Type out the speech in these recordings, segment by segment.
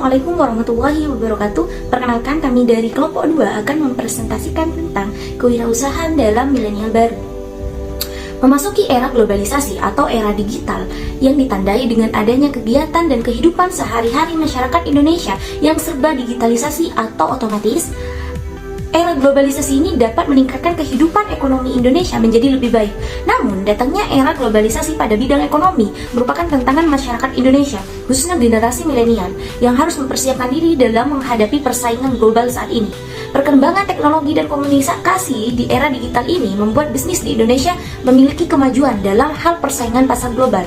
Assalamualaikum warahmatullahi wabarakatuh. Perkenalkan, kami dari kelompok 2 akan mempresentasikan tentang kewirausahaan dalam milenial baru. Memasuki era globalisasi atau era digital yang ditandai dengan adanya kegiatan dan kehidupan sehari-hari masyarakat Indonesia yang serba digitalisasi atau otomatis, era globalisasi ini dapat meningkatkan kehidupan ekonomi Indonesia menjadi lebih baik. Namun, datangnya era globalisasi pada bidang ekonomi merupakan tantangan masyarakat Indonesia, khususnya generasi milenial, yang harus mempersiapkan diri dalam menghadapi persaingan global saat ini. Perkembangan teknologi dan komunikasi di era digital ini membuat bisnis di Indonesia memiliki kemajuan dalam hal persaingan pasar global.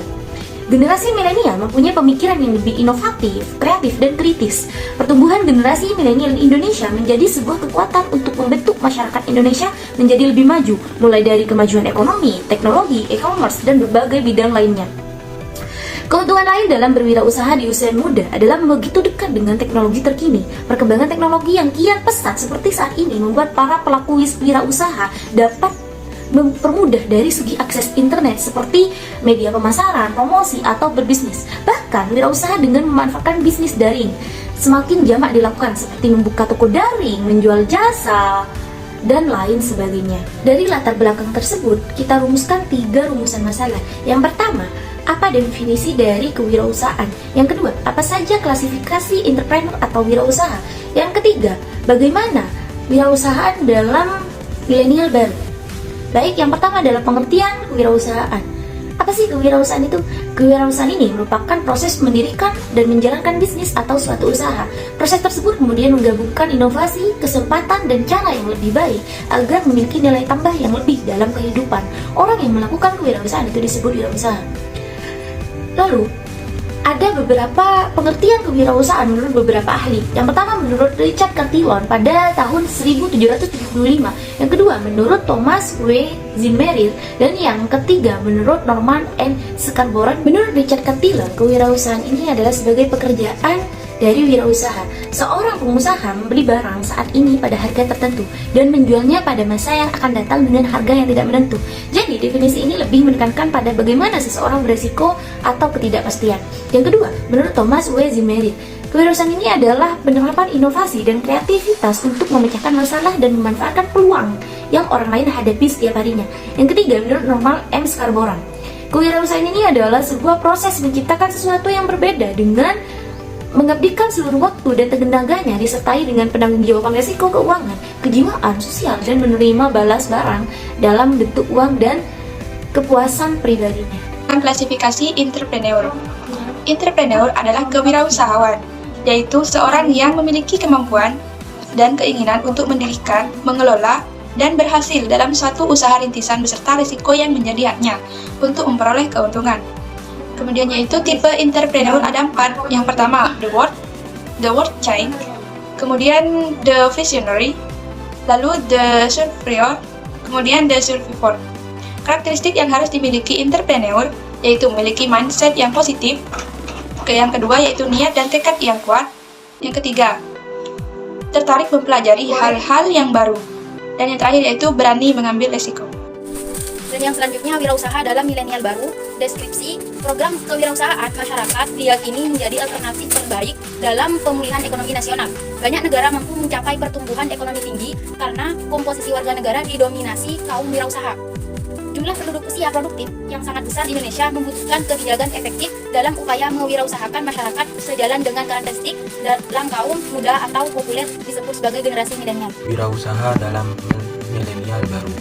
Generasi milenial mempunyai pemikiran yang lebih inovatif, kreatif, dan kritis. Pertumbuhan generasi milenial di Indonesia menjadi sebuah kekuatan untuk membentuk masyarakat Indonesia menjadi lebih maju, mulai dari kemajuan ekonomi, teknologi, e-commerce, dan berbagai bidang lainnya. Keuntungan lain dalam berwirausaha di usia muda adalah begitu dekat dengan teknologi terkini. Perkembangan teknologi yang kian pesat seperti saat ini membuat para pelaku wirausaha dapat mempermudah dari segi akses internet seperti media pemasaran, promosi, atau berbisnis. Bahkan wirausaha dengan memanfaatkan bisnis daring semakin jamak dilakukan seperti membuka toko daring, menjual jasa, dan lain sebagainya. Dari latar belakang tersebut, kita rumuskan 3 rumusan masalah. Yang pertama, apa definisi dari kewirausahaan? Yang kedua, apa saja klasifikasi entrepreneur atau wirausaha? Yang ketiga, bagaimana wirausahaan dalam milenial baru? Baik, yang pertama adalah pengertian kewirausahaan. Apa sih kewirausahaan itu? Kewirausahaan ini merupakan proses mendirikan dan menjalankan bisnis atau suatu usaha. Proses tersebut kemudian menggabungkan inovasi, kesempatan, dan cara yang lebih baik agar memiliki nilai tambah yang lebih dalam kehidupan. Orang yang melakukan kewirausahaan itu disebut wirausaha. Lalu, ada beberapa pengertian kewirausahaan menurut beberapa ahli. Yang pertama menurut Richard Cantillon pada tahun 1775. Yang kedua menurut Thomas W. Zimmeril. Dan yang ketiga menurut Norman N. Scarborough. Menurut Richard Cantillon, kewirausahaan ini adalah sebagai pekerjaan dari wirausaha. Seorang pengusaha membeli barang saat ini pada harga tertentu dan menjualnya pada masa yang akan datang dengan harga yang tidak menentu. Jadi definisi ini lebih menekankan pada bagaimana seseorang beresiko atau ketidakpastian. Yang kedua, menurut Thomas W. Zimmeril, kewirausahaan ini adalah penerapan inovasi dan kreativitas untuk memecahkan masalah dan memanfaatkan peluang yang orang lain hadapi setiap harinya. Yang ketiga, menurut Norman M. Scarborough, kewirausahaan ini adalah sebuah proses menciptakan sesuatu yang berbeda dengan mengabdikan seluruh waktu dan tenaganya disertai dengan penanggung-jawaban risiko keuangan, kejiwaan, sosial, dan menerima balas barang dalam bentuk uang dan kepuasan pribadinya. Klasifikasi entrepreneur. Entrepreneur adalah kewirausahawan, yaitu seorang yang memiliki kemampuan dan keinginan untuk mendirikan, mengelola, dan berhasil dalam suatu usaha rintisan beserta risiko yang menjadi haknya untuk memperoleh keuntungan. Kemudian yaitu tipe entrepreneur ada 4. Yang pertama, the word change, kemudian the visionary, lalu the surveyor, kemudian the survivor. Karakteristik yang harus dimiliki entrepreneur yaitu memiliki mindset yang positif. Yang kedua yaitu niat dan tekad yang kuat. Yang ketiga, tertarik mempelajari hal-hal yang baru. Dan yang terakhir yaitu berani mengambil resiko. Dan yang selanjutnya, wirausaha dalam milenial baru. Deskripsi, program kewirausahaan masyarakat diyakini menjadi alternatif terbaik dalam pemulihan ekonomi nasional. Banyak negara mampu mencapai pertumbuhan ekonomi tinggi karena komposisi warga negara didominasi kaum wirausaha. Jumlah penduduk usia produktif yang sangat besar di Indonesia membutuhkan kebijakan efektif dalam upaya mewirausahakan masyarakat sejalan dengan karakteristik dalam kaum muda atau populer disebut sebagai generasi milenial. Wirausaha dalam milenial baru.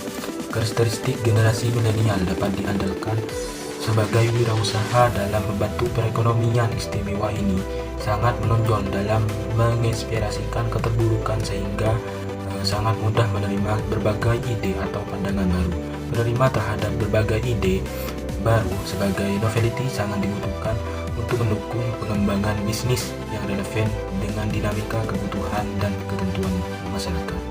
Karakteristik generasi milenial dapat diandalkan sebagai wirausaha dalam membantu perekonomian. Istimewa ini sangat menonjol dalam menginspirasikan keterburukan sehingga sangat mudah menerima berbagai ide atau pandangan baru. Menerima terhadap berbagai ide baru sebagai novelty sangat dibutuhkan untuk mendukung pengembangan bisnis yang relevan dengan dinamika kebutuhan dan ketentuan masyarakat.